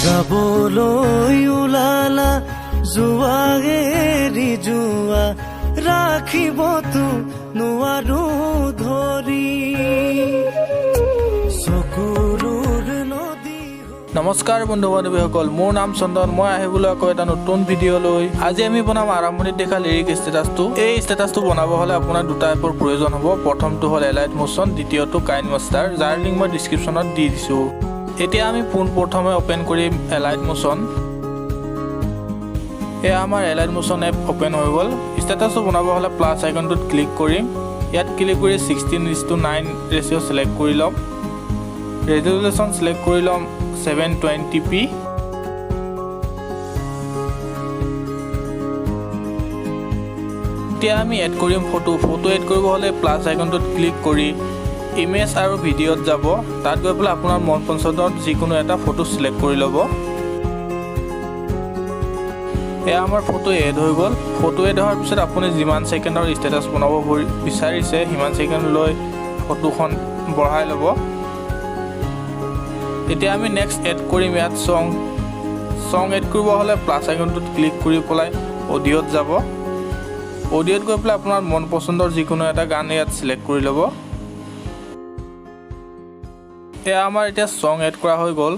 যাবলৈ ওলালা যোৱা এৰি যোৱা ৰাখিবতো নোৱাৰো ধৰি চকুৰৰ নদী। নমস্কাৰ বন্ধু বান্ধৱীসকল, মোৰ নাম চন্দন। মই আহিবলৈ আকৌ এটা নতুন ভিডিঅ' লৈ। আজি আমি বনাম আৰম্ভণিত দেখা লিৰিক ষ্টেটাছটো। এই ষ্টেটাছটো বনাব হ'লে আপোনাৰ দুটা এপৰ প্ৰয়োজন হ'ব। প্ৰথমটো হ'ল এলাইট মোচন, দ্বিতীয়টো কাইন মাষ্টাৰ, যাৰ লিংক মই ডিছক্ৰিপশ্যনত দি দিছোঁ। এতিয়া আমি পোনপ্ৰথমে অ'পেন কৰিম এলাইট মোচন। এয়া আমাৰ এলাইট মোচন এপ অ'পেন হৈ গ'ল। ষ্টেটাছটো বনাব হ'লে প্লাছ আইকনটোত ক্লিক কৰিম। ইয়াত ক্লিক কৰি 16:9 ৰেচিঅ' ছিলেক্ট কৰি ল'ম। ৰেজুলেশ্যন ছিলেক্ট কৰি ল'ম 720p। এতিয়া আমি এড কৰিম ফটো এড কৰিব হ'লে প্লাছ আইকনটোত ক্লিক কৰি ইমেজ আৰু ভিডিঅ'ত যাব। তাত গৈ পেলাই আপোনাৰ মন পচন্দৰ যিকোনো এটা ফটো ছিলেক্ট কৰি ল'ব। এয়া আমাৰ ফটো এড হৈ গ'ল। ফটো এড হোৱাৰ পিছত আপুনি যিমান ছেকেণ্ডৰ ষ্টেটাছ বনাব বিচাৰিছে সিমান ছেকেণ্ড লৈ ফটোখন বঢ়াই ল'ব। এতিয়া আমি নেক্সট এড কৰিম ইয়াত চং এড কৰিব হ'লে প্লাছ আইকনটোত ক্লিক কৰি পেলাই অডিঅ'ত যাব। অডিঅ'ত গৈ পেলাই আপোনাৰ মন পচন্দৰ যিকোনো এটা গান ইয়াত ছিলেক্ট কৰি ল'ব। এয়া আমাৰ এতিয়া চং এড কৰা হৈ গ'ল।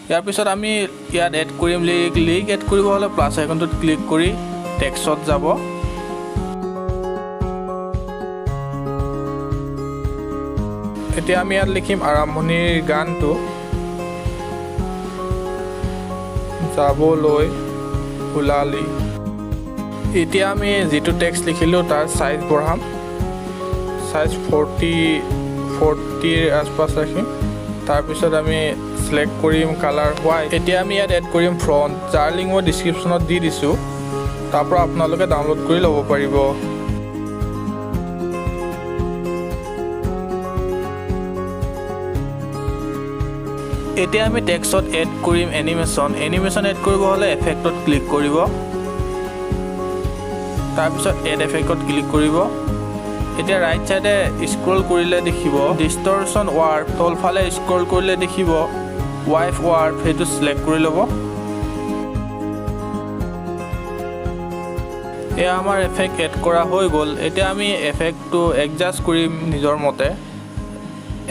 ইয়াৰ পিছত আমি ইয়াত এড কৰিম লিৰিক এড কৰিব হ'লে প্লাছ আইকনটোত ক্লিক কৰি টেক্সটত যাব। এতিয়া আমি ইয়াত লিখিম আৰম্ভণিৰ গানটো, যাবলৈ ওলালি। এতিয়া আমি যিটো টেক্সট লিখিলোঁ তাৰ চাইজ বঢ়াম। চাইজ 40ৰ আচপাছ ৰাখিম। তাৰপিছত আমি ছিলেক্ট কৰিম কালাৰ হোৱাইট। এতিয়া আমি ইয়াত এড কৰিম ফ্ৰণ্ট, যাৰ লিংক মই ডিছক্ৰিপশ্যনত দি দিছোঁ। তাৰ পৰা আপোনালোকে ডাউনলোড কৰি ল'ব পাৰিব। এতিয়া আমি টেক্সটত এড কৰিম এনিমেশ্যন এড কৰিব হ'লে এফেক্টত ক্লিক কৰিব। তাৰপিছত এড এফেক্টত ক্লিক কৰিব। এতিয়া ৰাইট চাইডে স্ক্ৰল কৰিলে দেখিব ডিষ্টৰশ্যন ৱাৰ্প, তলফালে স্ক্ৰল কৰিলে দেখিব ৱাইফ ৱাৰ্প, সেইটো ছিলেক্ট কৰি ল'ব। এয়া আমাৰ এফেক্ট এড কৰা হৈ গ'ল। এতিয়া আমি এফেক্টটো এডজাষ্ট কৰিম নিজৰ মতে।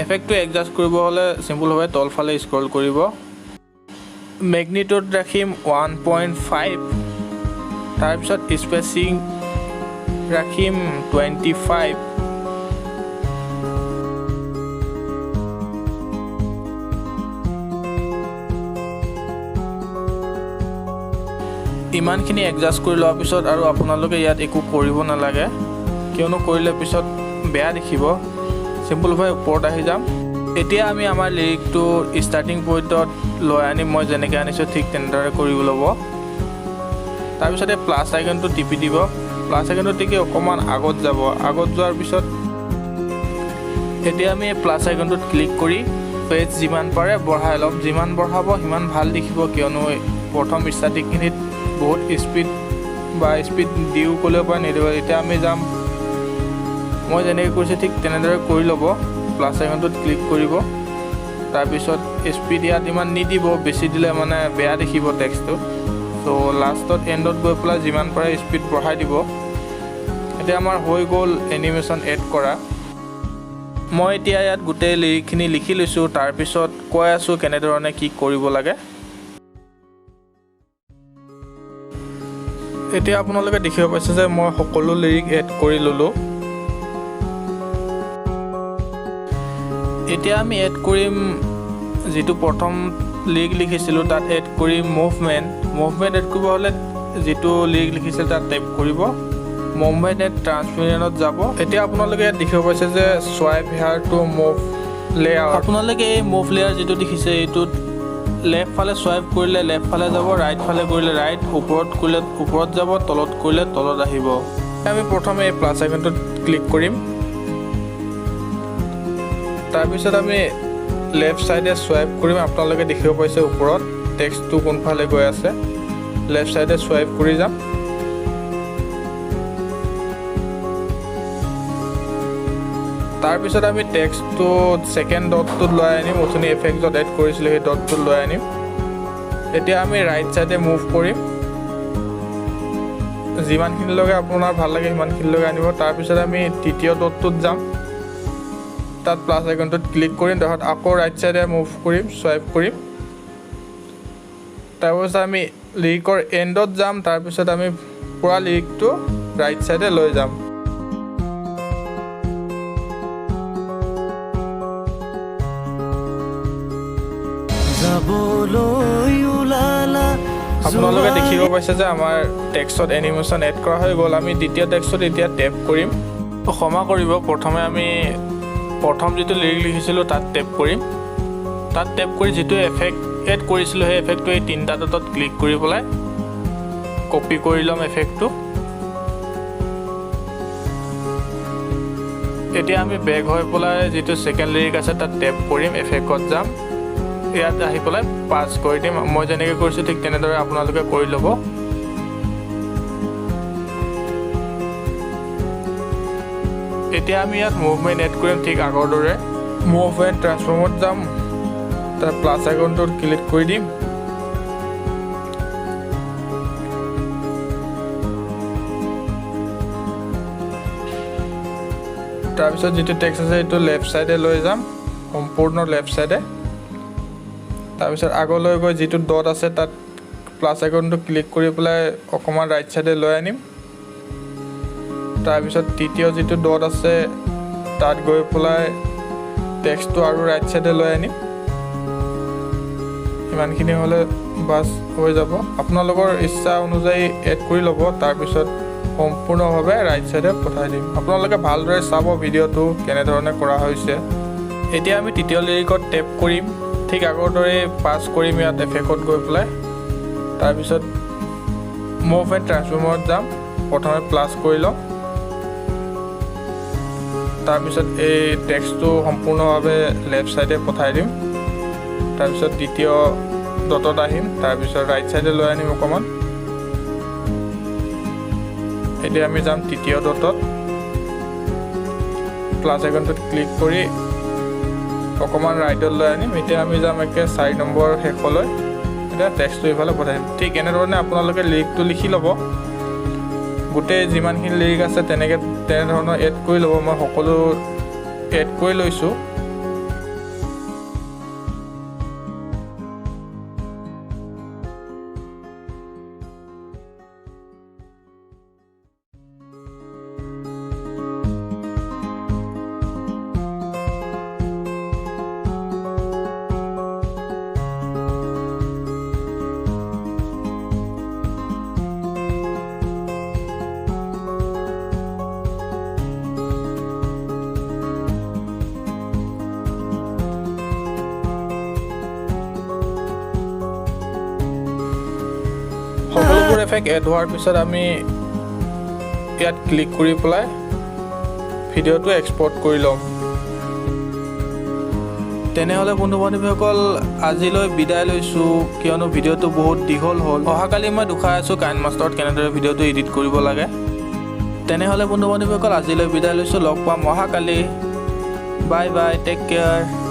এফেক্টটো এডজাষ্ট কৰিব হ'লে চিম্পুলভাৱে তলফালে স্ক্ৰল কৰিব। মেগনিটিউড ৰাখিম 1.5, তাৰপিছত স্পেচিং ৰাখিম 25। ইমানখিনি এডজাষ্ট কৰি লোৱাৰ পিছত আৰু আপোনালোকে ইয়াত একো কৰিব নালাগে, কিয়নো কৰিলে পিছত বেয়া দেখিব। চিম্পুলভাৱে ওপৰত আহি যাম। এতিয়া আমি আমাৰ লিৰিকটো ষ্টাৰ্টিং পইণ্টত লৈ আনিম। মই যেনেকৈ আনিছোঁ ঠিক তেনেদৰে কৰিব ল'ব। তাৰপিছতে প্লাছ আইকনটো টিপি দিব। প্লাছ আইকনটো টিপি অকণমান আগত যাব। আগত যোৱাৰ পিছত এতিয়া আমি প্লাছ আইকনটোত ক্লিক কৰি পেজ যিমান পাৰে বঢ়াই ল'ম। যিমান বঢ়াব সিমান ভাল দেখিব, কিয়নো প্ৰথম ষ্টাৰ্টিংখিনিত বহুত স্পীড দিও ক'লেও পাৰে নিদিব। এতিয়া আমি যাম, মই যেনেকৈ কৰিছোঁ ঠিক তেনেদৰে কৰি ল'ব। প্লাছ আইকনটোত ক্লিক কৰিব। তাৰপিছত স্পীড ইয়াত ইমান নিদিব, বেছি দিলে মানে বেয়া দেখিব টেক্সটটো। চ' লাষ্টত এণ্ডত গৈ পেলাই যিমান পাৰে স্পীড বঢ়াই দিব। এতিয়া আমাৰ হৈ গ'ল এনিমেশ্যন এড কৰা। মই এতিয়া ইয়াত গোটেই লিৰিকখিনি লিখি লৈছোঁ। তাৰপিছত কৈ আছোঁ কেনেধৰণে কি কৰিব লাগে। এতিয়া আপোনালোকে দেখিব পাইছে যে মই সকলো লিৰিক এড কৰি ল'লোঁ। এতিয়া আমি এড কৰিম যিটো প্ৰথম লিৰিক লিখিছিলোঁ, তাত এড কৰিম মুভমেণ্ট এড কৰিব হ'লে যিটো লিৰিক লিখিছিল তাত টাইপ কৰিব। মুভমেণ্ট এড ট্ৰান্সপেৰেণ্টত যাব। এতিয়া আপোনালোকে ইয়াত দেখিব পাইছে যে swipe hair to move layer. আপোনালোকে এই মুভ লেয়াৰ যিটো দেখিছে এইটোত লেফ্ট ফালে চুৱাইপ কৰিলে লেফ্ট ফালে যাব, ৰাইট ফালে কৰিলে ৰাইট, ওপৰত কৰিলে ওপৰত যাব, তলত কৰিলে তলত আহিব। আমি প্ৰথমে এই প্লাছ আইকনটোত ক্লিক কৰিম। তাৰপিছত আমি লেফ্ট চাইডে চুৱাইপ কৰিম। আপোনালোকে দেখিব পাইছে ওপৰত টেক্সটটো কোনফালে গৈ আছে। লেফ্ট চাইডে চুৱাইপ কৰি যাম। তাৰপিছত আমি টেক্সটটো ছেকেণ্ড ডটটোত লৈ আনিম। অথনি এফেক্টত এড কৰিছিলোঁ সেই ডটটোত লৈ আনিম। এতিয়া আমি ৰাইট চাইডে মুভ কৰিম যিমানখিনিলৈকে আপোনাৰ ভাল লাগে সিমানখিনিলৈকে আনিব তাৰপিছত আমি তৃতীয় ডটটোত যাম তাত প্লাছ আইকনটোত ক্লিক কৰিম তাৰপিছত আকৌ ৰাইট চাইডে মুভ কৰিম স্ৱাইপ কৰিম তাৰপিছত আমি লিৰিকৰ এণ্ডত যাম তাৰপিছত আমি পুৰা লিৰিকটো ৰাইট চাইডে লৈ যাম যাবলৈ ওলালা আপোনালোকে দেখিব পাইছে যে আমাৰ টেক্সটত এনিমেশ্যন এড কৰা হৈ গ'ল আমি দ্বিতীয় টেক্সটত এতিয়া টেপ কৰিম ক্ষমা কৰিব প্ৰথমে আমি প্ৰথম যিটো লিৰিক লিখিছিলোঁ তাত টেপ কৰিম তাত টেপ কৰি যিটো এফেক্ট এড কৰিছিলোঁ সেই এফেক্টটো এই তিনিটা ডটত ক্লিক কৰি পেলাই কপি কৰি ল'ম এফেক্টটো এতিয়া আমি বেক হৈ পেলাই যিটো ছেকেণ্ড লিৰিক আছে তাত টেপ কৰিম এফেক্টত যাম ইয়াত আহি পেলাই পাছ কৰি দিম মই যেনেকৈ কৰিছোঁ ঠিক তেনেদৰে আপোনালোকে কৰি ল'ব এতিয়া আমি ইয়াত মুভমেণ্ট এড কৰিম ঠিক আগৰ দৰে মুভ এণ্ড ট্ৰান্সফৰ্মত যাম তাৰ প্লাছ আইকনটোত ক্লিক কৰি দিম তাৰপিছত যিটো টেক্সট আছে সেইটো লেফ্ট চাইডে লৈ যাম সম্পূৰ্ণ লেফ্ট চাইডে তাৰপিছত আগলৈ গৈ যিটো ডট আছে তাত প্লাছ আইকনটো ক্লিক কৰি পেলাই অকণমান ৰাইট চাইডে লৈ আনিম তাৰপিছত তৃতীয় যিটো ডট আছে তাত গৈ পেলাই টেক্সটটো আৰু ৰাইট চাইডে লৈ আনিম ইমানখিনি হ'লে বাছ হৈ যাব আপোনালোকৰ ইচ্ছা অনুযায়ী এড কৰি ল'ব তাৰপিছত সম্পূৰ্ণভাৱে ৰাইট চাইডে পঠাই দিম আপোনালোকে ভালদৰে চাব ভিডিঅ'টো কেনেধৰণে কৰা হৈছে এতিয়া আমি তৃতীয় লিৰিকত টেপ কৰিম ঠিক আগৰ দৰে পাছ কৰিম ইয়াত এফেক্টত গৈ পেলাই তাৰপিছত মুভ এণ্ড ট্ৰান্সফৰ্মত যাম প্ৰথমে প্লাছ কৰি ল'ম তাৰপিছত এই টেক্সটটো সম্পূৰ্ণভাৱে লেফ্ট চাইডে পঠাই দিম তাৰপিছত দ্বিতীয় ডটত আহিম তাৰপিছত ৰাইট চাইডে লৈ আনিম অকণমান এতিয়া আমি যাম তৃতীয় ডটত প্লাছ আইকনটোত ক্লিক কৰি অকণমান ৰাইটত লৈ আনিম এতিয়া আমি যাম একে 4 নম্বৰ শেষলৈ এতিয়া টেক্সটটো ইফালে পঠাই দিম ঠিক এনেধৰণে আপোনালোকে লিৰিকটো লিখি ল'ব গোটেই যিমানখিনি লিৰিক আছে তেনেধৰণৰ এড কৰি ল'ব মই সকলো এড কৰি লৈছোঁ সকলোবোৰ এফেক্ট এড হোৱাৰ পিছত আমি ইয়াত ক্লিক কৰি পেলাই ভিডিঅ'টো এক্সপৰ্ট কৰি ল'ম তেনেহ'লে বন্ধু বান্ধৱীসকল আজিলৈ বিদায় লৈছোঁ কিয়নো ভিডিঅ'টো বহুত দীঘল হ'ল অহাকালি মই দেখাই আছোঁ কাইনমাষ্টাৰত কেনেদৰে ভিডিঅ'টো এডিট কৰিব লাগে তেনেহ'লে বন্ধু বান্ধৱীসকল আজিলৈ বিদায় লৈছোঁ লগ পাম অহাকালি বাই বাই টেক কেয়াৰ